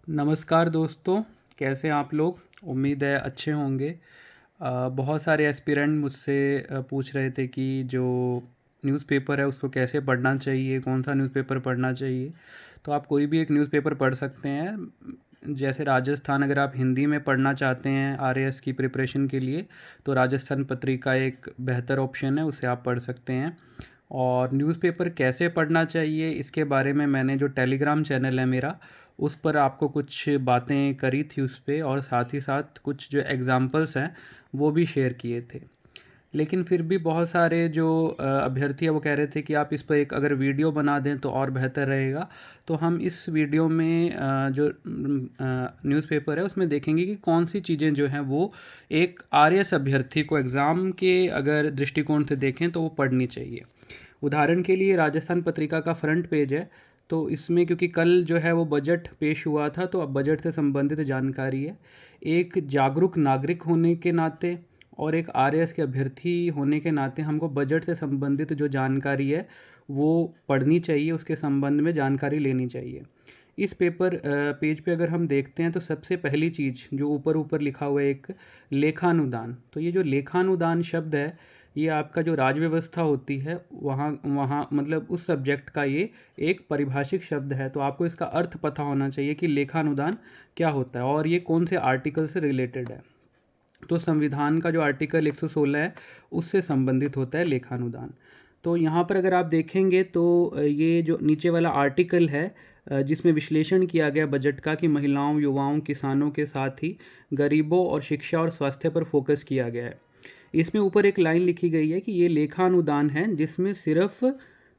नमस्कार दोस्तों, कैसे हैं आप लोग। उम्मीद है अच्छे होंगे। बहुत सारे एस्पिरेंट मुझसे पूछ रहे थे कि जो न्यूज़पेपर है उसको कैसे पढ़ना चाहिए, कौन सा न्यूज़पेपर पढ़ना चाहिए। तो आप कोई भी एक न्यूज़पेपर पढ़ सकते हैं। जैसे राजस्थान, अगर आप हिंदी में पढ़ना चाहते हैं आरएएस की प्रिपरेशन के लिए, तो राजस्थान पत्रिका एक बेहतर ऑप्शन है, उसे आप पढ़ सकते हैं। और न्यूज़पेपर कैसे पढ़ना चाहिए इसके बारे में मैंने जो टेलीग्राम चैनल है मेरा, उस पर आपको कुछ बातें करी थी उस पे, और साथ ही साथ कुछ जो एग्ज़ाम्पल्स हैं वो भी शेयर किए थे। लेकिन फिर भी बहुत सारे जो अभ्यर्थी हैं वो कह रहे थे कि आप इस पर एक अगर वीडियो बना दें तो और बेहतर रहेगा। तो हम इस वीडियो में जो न्यूज़पेपर है उसमें देखेंगे कि कौन सी चीज़ें जो हैं वो एक आरएएस अभ्यर्थी को एग्ज़ाम के अगर दृष्टिकोण से देखें तो वो पढ़नी चाहिए। उदाहरण के लिए राजस्थान पत्रिका का फ्रंट पेज है, तो इसमें क्योंकि कल जो है वो बजट पेश हुआ था, तो अब बजट से संबंधित जानकारी है। एक जागरूक नागरिक होने के नाते और एक आरएएस के अभ्यर्थी होने के नाते हमको बजट से संबंधित जो जानकारी है वो पढ़नी चाहिए, उसके संबंध में जानकारी लेनी चाहिए। इस पेज पे अगर हम देखते हैं तो सबसे पहली चीज़ जो ऊपर ऊपर लिखा हुआ है, एक लेखानुदान। तो ये जो लेखानुदान शब्द है, ये आपका जो राज व्यवस्था होती है वहाँ वहाँ मतलब उस सब्जेक्ट का ये एक परिभाषिक शब्द है। तो आपको इसका अर्थ पता होना चाहिए कि लेखानुदान क्या होता है और ये कौन से आर्टिकल से रिलेटेड है। तो संविधान का जो आर्टिकल 116 है उससे संबंधित होता है लेखानुदान। तो यहाँ पर अगर आप देखेंगे तो ये जो नीचे वाला आर्टिकल है, जिसमें विश्लेषण किया गया बजट का कि महिलाओं, युवाओं, किसानों के साथ ही गरीबों और शिक्षा और स्वास्थ्य पर फोकस किया गया है। इसमें ऊपर एक लाइन लिखी गई है कि ये लेखानुदान है जिसमें सिर्फ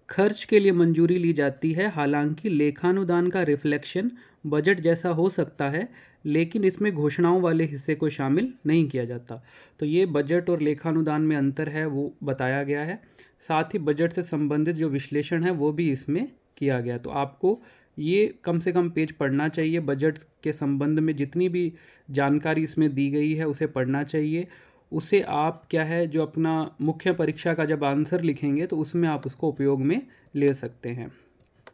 खर्च के लिए मंजूरी ली जाती है। हालांकि लेखानुदान का रिफ्लेक्शन बजट जैसा हो सकता है, लेकिन इसमें घोषणाओं वाले हिस्से को शामिल नहीं किया जाता। तो ये बजट और लेखानुदान में अंतर है वो बताया गया है। साथ ही बजट से संबंधित जो विश्लेषण है वो भी इसमें किया गया। तो आपको ये कम से कम पेज पढ़ना चाहिए। बजट के संबंध में जितनी भी जानकारी इसमें दी गई है उसे पढ़ना चाहिए। उसे आप क्या है, जो अपना मुख्य परीक्षा का जब आंसर लिखेंगे तो उसमें आप उसको उपयोग में ले सकते हैं।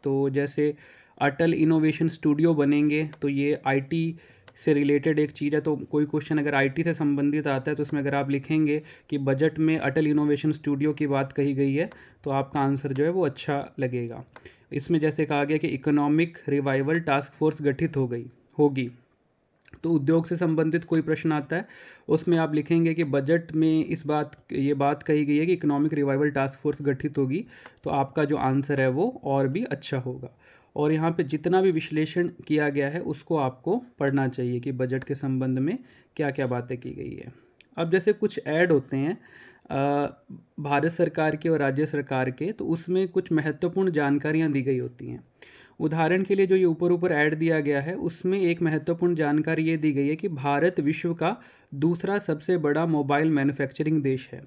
तो जैसे अटल इनोवेशन स्टूडियो बनेंगे, तो ये आईटी से रिलेटेड एक चीज़ है। तो कोई क्वेश्चन अगर आईटी से संबंधित आता है तो उसमें अगर आप लिखेंगे कि बजट में अटल इनोवेशन स्टूडियो की बात कही गई है, तो आपका आंसर जो है वो अच्छा लगेगा। इसमें जैसे कहा गया कि इकोनॉमिक रिवाइवल टास्क फोर्स गठित हो गई होगी, तो उद्योग से संबंधित कोई प्रश्न आता है उसमें आप लिखेंगे कि बजट में ये बात कही गई है कि इकोनॉमिक रिवाइवल टास्क फोर्स गठित होगी, तो आपका जो आंसर है वो और भी अच्छा होगा। और यहाँ पे जितना भी विश्लेषण किया गया है उसको आपको पढ़ना चाहिए कि बजट के संबंध में क्या क्या बातें की गई है। अब जैसे कुछ ऐड होते हैं भारत सरकार के और राज्य सरकार के, तो उसमें कुछ महत्वपूर्ण जानकारियाँ दी गई होती हैं। उदाहरण के लिए जो ये ऊपर ऊपर ऐड दिया गया है उसमें एक महत्वपूर्ण जानकारी ये दी गई है कि भारत विश्व का दूसरा सबसे बड़ा मोबाइल मैन्युफैक्चरिंग देश है।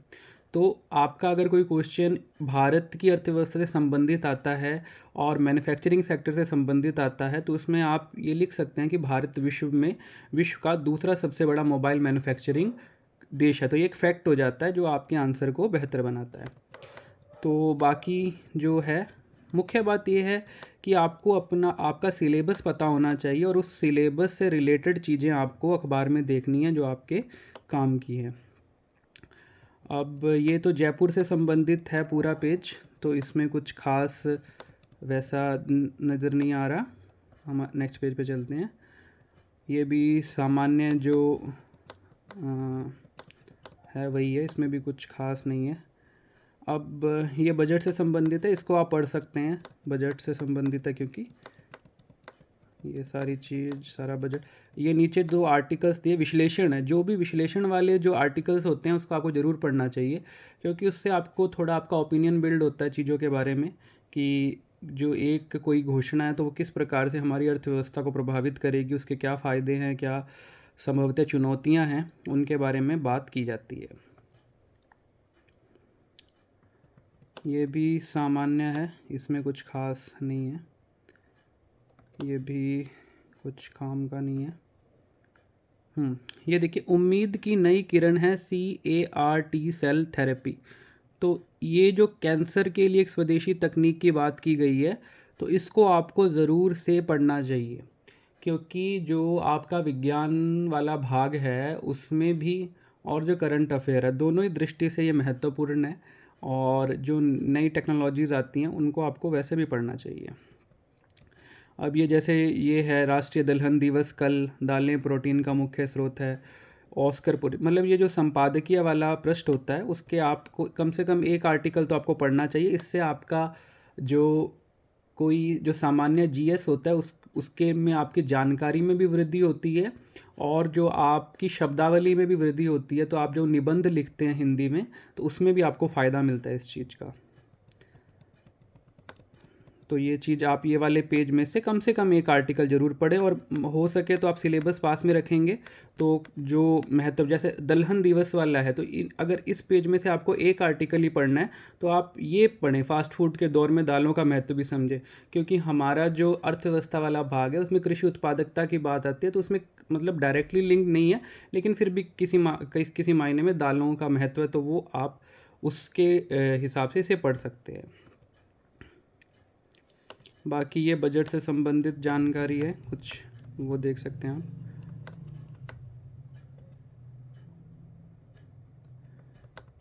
तो आपका अगर कोई क्वेश्चन भारत की अर्थव्यवस्था से संबंधित आता है और मैन्युफैक्चरिंग सेक्टर से संबंधित आता है, तो उसमें आप ये लिख सकते हैं कि भारत विश्व का दूसरा सबसे बड़ा मोबाइल मैन्युफैक्चरिंग देश है। तो ये एक फैक्ट हो जाता है जो आपके आंसर को बेहतर बनाता है। तो बाकी जो है, मुख्य बात यह है कि आपको आपका सिलेबस पता होना चाहिए और उस सिलेबस से रिलेटेड चीज़ें आपको अखबार में देखनी है जो आपके काम की है। अब ये तो जयपुर से संबंधित है पूरा पेज, तो इसमें कुछ खास वैसा नज़र नहीं आ रहा। हम नेक्स्ट पेज पे चलते हैं। ये भी सामान्य जो है वही है, इसमें भी कुछ खास नहीं है। अब ये बजट से संबंधित है, इसको आप पढ़ सकते हैं, बजट से संबंधित है क्योंकि ये सारी चीज़ सारा बजट। ये नीचे दो आर्टिकल्स दिए, विश्लेषण है। जो भी विश्लेषण वाले जो आर्टिकल्स होते हैं उसको आपको ज़रूर पढ़ना चाहिए, क्योंकि उससे आपको थोड़ा आपका ओपिनियन बिल्ड होता है चीज़ों के बारे में कि जो एक कोई घोषणा है तो वो किस प्रकार से हमारी अर्थव्यवस्था को प्रभावित करेगी, उसके क्या फ़ायदे हैं, क्या संभवतः चुनौतियाँ हैं, उनके बारे में बात की जाती है। ये भी सामान्य है, इसमें कुछ खास नहीं है। ये भी कुछ काम का नहीं है। ये देखिए, उम्मीद की नई किरण है CAR-T सेल थेरेपी। तो ये जो कैंसर के लिए एक स्वदेशी तकनीक की बात की गई है, तो इसको आपको ज़रूर से पढ़ना चाहिए, क्योंकि जो आपका विज्ञान वाला भाग है उसमें भी और जो करंट अफेयर है, दोनों ही दृष्टि से ये महत्वपूर्ण है। और जो नई टेक्नोलॉजीज़ आती हैं उनको आपको वैसे भी पढ़ना चाहिए। अब ये जैसे ये है राष्ट्रीय दलहन दिवस कल, दालें प्रोटीन का मुख्य स्रोत है। ऑस्कर पूरी मतलब ये जो संपादकीय वाला पृष्ठ होता है उसके आपको कम से कम एक आर्टिकल तो आपको पढ़ना चाहिए। इससे आपका जो कोई जो सामान्य जीएस होता है उसके में आपकी जानकारी में भी वृद्धि होती है, और जो आपकी शब्दावली में भी वृद्धि होती है। तो आप जो निबंध लिखते हैं हिंदी में तो उसमें भी आपको फ़ायदा मिलता है इस चीज़ का। तो ये चीज़ आप ये वाले पेज में से कम एक आर्टिकल ज़रूर पढ़ें, और हो सके तो आप सिलेबस पास में रखेंगे तो जो महत्व जैसे दलहन दिवस वाला है तो अगर इस पेज में से आपको एक आर्टिकल ही पढ़ना है तो आप ये पढ़ें, फास्ट फूड के दौर में दालों का महत्व भी समझें। क्योंकि हमारा जो अर्थव्यवस्था वाला भाग है उसमें कृषि उत्पादकता की बात आती है, तो उसमें मतलब डायरेक्टली लिंक नहीं है, लेकिन फिर भी किसी मायने में दालों का महत्व है, तो वो आप उसके हिसाब से इसे पढ़ सकते हैं। बाकी ये बजट से संबंधित जानकारी है कुछ, वो देख सकते हैं आप।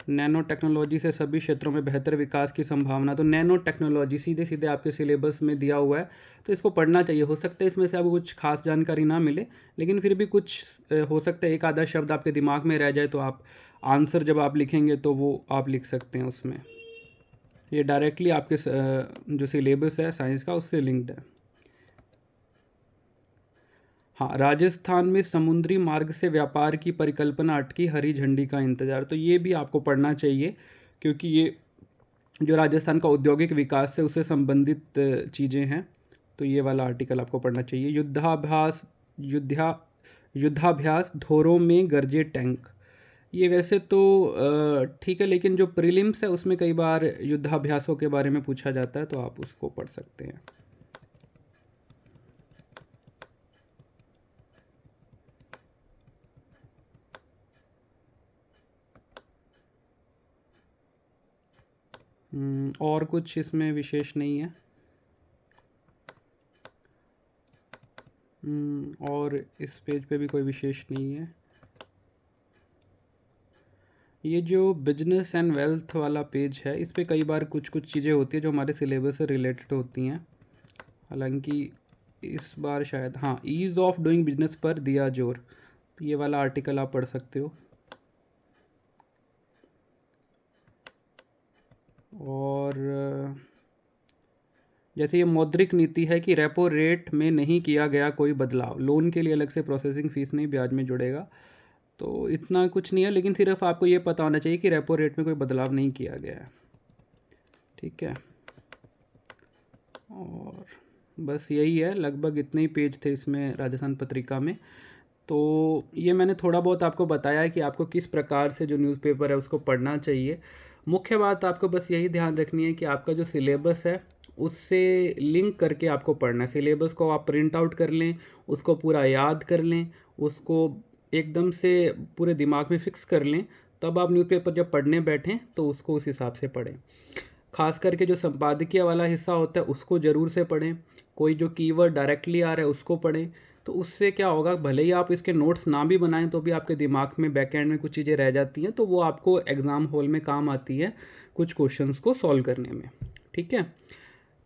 नैनो टेक्नोलॉजी से सभी क्षेत्रों में बेहतर विकास की संभावना, तो नैनो टेक्नोलॉजी सीधे सीधे आपके सिलेबस में दिया हुआ है, तो इसको पढ़ना चाहिए। हो सकता है इसमें से आपको कुछ खास जानकारी ना मिले, लेकिन फिर भी कुछ हो सकता है एक आधा शब्द आपके दिमाग में रह जाए, तो आप आंसर जब आप लिखेंगे तो वो आप लिख सकते हैं उसमें। ये डायरेक्टली आपके जो सिलेबस है साइंस का उससे लिंक्ड है। हाँ, राजस्थान में समुद्री मार्ग से व्यापार की परिकल्पना अटकी, हरी झंडी का इंतजार, तो ये भी आपको पढ़ना चाहिए। क्योंकि ये जो राजस्थान का औद्योगिक विकास है उससे संबंधित चीज़ें हैं, तो ये वाला आर्टिकल आपको पढ़ना चाहिए। युद्धाभ्यास धोरों में गरजे टैंक, ये वैसे तो ठीक है, लेकिन जो प्रीलिम्स है उसमें कई बार युद्धाभ्यासों के बारे में पूछा जाता है, तो आप उसको पढ़ सकते हैं। और कुछ इसमें विशेष नहीं है। और इस पेज पे भी कोई विशेष नहीं है। ये जो बिजनेस एंड वेल्थ वाला पेज है इस पे कई बार कुछ कुछ चीज़ें होती है जो हमारे सिलेबस से रिलेटेड होती हैं। हालांकि इस बार शायद हाँ, ईज़ ऑफ डूइंग बिजनेस पर दिया जोर, तो ये वाला आर्टिकल आप पढ़ सकते हो। और जैसे ये मौद्रिक नीति है कि रेपो रेट में नहीं किया गया कोई बदलाव, लोन के लिए अलग से प्रोसेसिंग फ़ीस नहीं, ब्याज में जुड़ेगा। तो इतना कुछ नहीं है, लेकिन सिर्फ आपको ये पता होना चाहिए कि रेपो रेट में कोई बदलाव नहीं किया गया है। ठीक है, और बस यही है, लगभग इतने ही पेज थे इसमें राजस्थान पत्रिका में। तो ये मैंने थोड़ा बहुत आपको बताया है कि आपको किस प्रकार से जो न्यूज़पेपर है उसको पढ़ना चाहिए। मुख्य बात आपको बस यही ध्यान रखनी है कि आपका जो सिलेबस है उससे लिंक करके आपको पढ़ना है। सिलेबस को आप प्रिंट आउट कर लें, उसको पूरा याद कर लें, उसको एकदम से पूरे दिमाग में फिक्स कर लें, तब आप न्यूज़पेपर जब पढ़ने बैठें तो उसको उस हिसाब से पढ़ें। खास करके जो संपादकीय वाला हिस्सा होता है उसको ज़रूर से पढ़ें। कोई जो कीवर्ड डायरेक्टली आ रहा है उसको पढ़ें, तो उससे क्या होगा, भले ही आप इसके नोट्स ना भी बनाएं तो भी आपके दिमाग में बैक एंड में कुछ चीज़ें रह जाती हैं, तो वो आपको एग्ज़ाम हॉल में काम आती है कुछ क्वेश्चंस को सॉल्व करने में। ठीक है,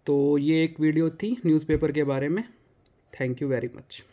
तो ये एक वीडियो थी न्यूज़पेपर के बारे में। Thank you very much.